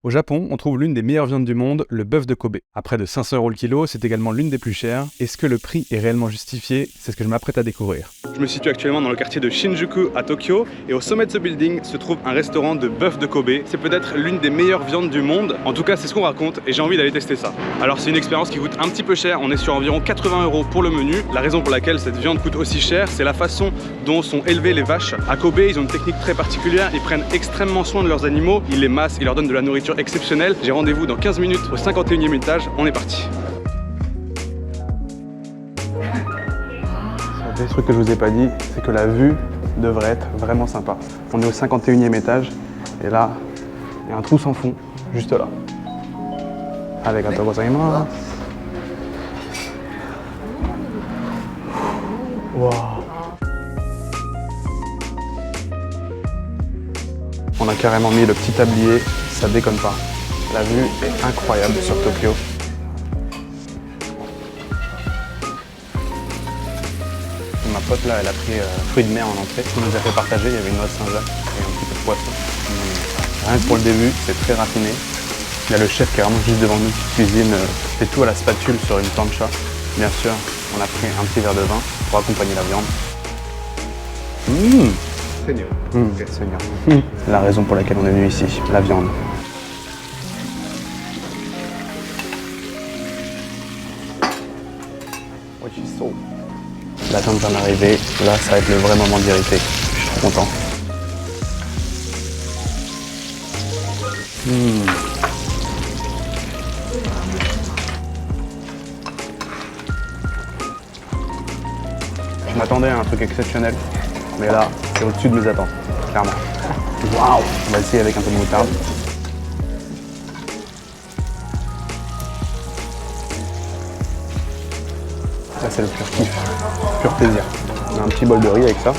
Au Japon, on trouve l'une des meilleures viandes du monde, le bœuf de Kobe. À près de 500 € le kilo, c'est également l'une des plus chères. Est-ce que le prix est réellement justifié? C'est ce que je m'apprête à découvrir. Je me situe actuellement dans le quartier de Shinjuku à Tokyo et au sommet de ce building se trouve un restaurant de bœuf de Kobe. C'est peut-être l'une des meilleures viandes du monde, en tout cas c'est ce qu'on raconte et j'ai envie d'aller tester ça. Alors c'est une expérience qui coûte un petit peu cher, on est sur environ 80 € pour le menu. La raison pour laquelle cette viande coûte aussi cher, c'est la façon dont sont élevées les vaches. À Kobe, ils ont une technique très particulière, ils prennent extrêmement soin de leurs animaux, ils les massent, ils leur donnent de la nourriture exceptionnelle. J'ai rendez-vous dans 15 minutes au 51e étage, on est parti. Un des trucs que je vous ai pas dit, c'est que la vue devrait être vraiment sympa. On est au 51e étage et là, il y a un trou sans fond, juste là. Avec un gozaimasu. Wow. On a carrément mis le petit tablier, ça déconne pas. La vue est incroyable sur Tokyo. Ma pote là, elle a pris fruits de mer en entrée. On nous a fait partager, il y avait une noix de Saint-Jacques et un petit peu de poisson. Rien que pour le début, c'est très raffiné. Il y a le chef qui est vraiment juste devant nous qui cuisine, fait tout à la spatule sur une plancha. Bien sûr, on a pris un petit verre de vin pour accompagner la viande. Seigneur. C'est la raison pour laquelle on est venu ici, la viande. La viande vient d'arriver, là ça va être le vrai moment de vérité. Je suis trop content. Je m'attendais à un truc exceptionnel, mais là c'est au-dessus de mes attentes, clairement. Waouh! On va essayer avec un peu de moutarde. Là c'est le pur kiff, pur plaisir. On a un petit bol de riz avec ça.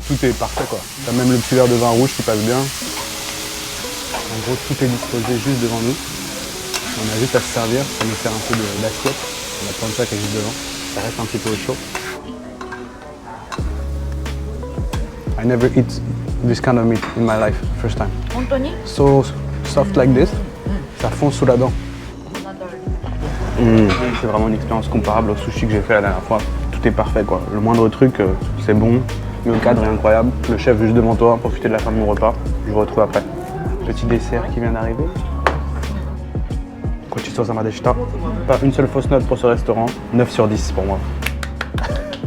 Tout est parfait quoi. T'as même le petit verre de vin rouge qui passe bien. En gros tout est disposé juste devant nous. On a juste à se servir, ça nous sert un peu d'assiette. On a plein de ça qui est juste devant. Ça reste un petit peu au chaud. I never eat this kind of meat in my life, first time. So soft like this. Ça fond sous la dent. C'est vraiment une expérience comparable au sushi que j'ai fait la dernière fois. Tout est parfait quoi. Le moindre truc, c'est bon. Le cadre est incroyable. Le chef juste devant toi, profiter de la fin de mon repas. Je vous retrouve après. Petit dessert qui vient d'arriver. Gochitsu-sama deshita. Pas une seule fausse note pour ce restaurant. 9 sur 10 pour moi.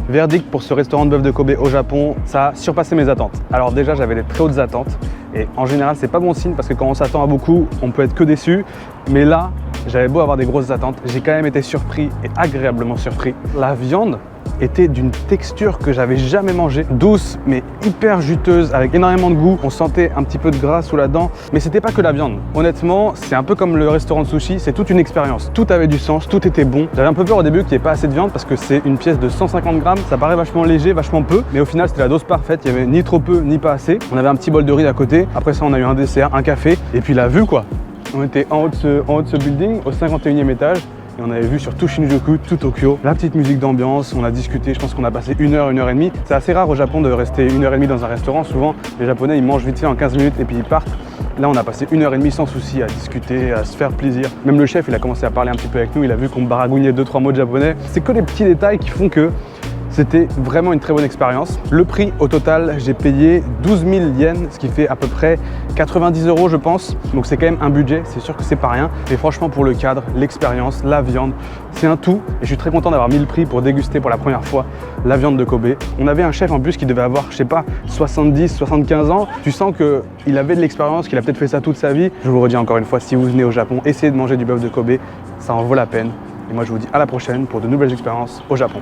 Verdict pour ce restaurant de bœuf de Kobe au Japon, ça a surpassé mes attentes. Alors déjà j'avais des très hautes attentes et en général c'est pas bon signe parce que quand on s'attend à beaucoup, on peut être que déçu. Mais là, j'avais beau avoir des grosses attentes, j'ai quand même été surpris et agréablement surpris. La viande était d'une texture que j'avais jamais mangée, douce mais hyper juteuse avec énormément de goût. On sentait un petit peu de gras sous la dent, mais c'était pas que la viande. Honnêtement, c'est un peu comme le restaurant de sushi, c'est toute une expérience. Tout avait du sens, tout était bon. J'avais un peu peur au début qu'il n'y ait pas assez de viande parce que c'est une pièce de 150 grammes. Ça paraît vachement léger, vachement peu, mais au final c'était la dose parfaite. Il y avait ni trop peu ni pas assez. On avait un petit bol de riz à côté. Après ça, on a eu un dessert, un café et puis la vue quoi. On était en haut de ce building, au 51e étage. Et on avait vu sur tout Shinjuku, tout Tokyo, la petite musique d'ambiance, on a discuté, je pense qu'on a passé 1 heure, 1 heure et demie. C'est assez rare au Japon de rester 1 heure et demie dans un restaurant. Souvent, les Japonais, ils mangent vite fait en 15 minutes et puis ils partent. Là, on a passé 1 heure et demie sans souci à discuter, à se faire plaisir. Même le chef, il a commencé à parler un petit peu avec nous, il a vu qu'on baragouinait 2-3 mots de japonais. C'est que les petits détails qui font que c'était vraiment une très bonne expérience. Le prix au total, j'ai payé 12 000 yens, ce qui fait à peu près 90 € je pense. Donc c'est quand même un budget, c'est sûr que c'est pas rien. Et franchement pour le cadre, l'expérience, la viande, c'est un tout. Et je suis très content d'avoir mis le prix pour déguster pour la première fois la viande de Kobe. On avait un chef en plus qui devait avoir, je sais pas, 70, 75 ans. Tu sens qu'il avait de l'expérience, qu'il a peut-être fait ça toute sa vie. Je vous le redis encore une fois, si vous venez au Japon, essayez de manger du bœuf de Kobe, ça en vaut la peine. Et moi je vous dis à la prochaine pour de nouvelles expériences au Japon.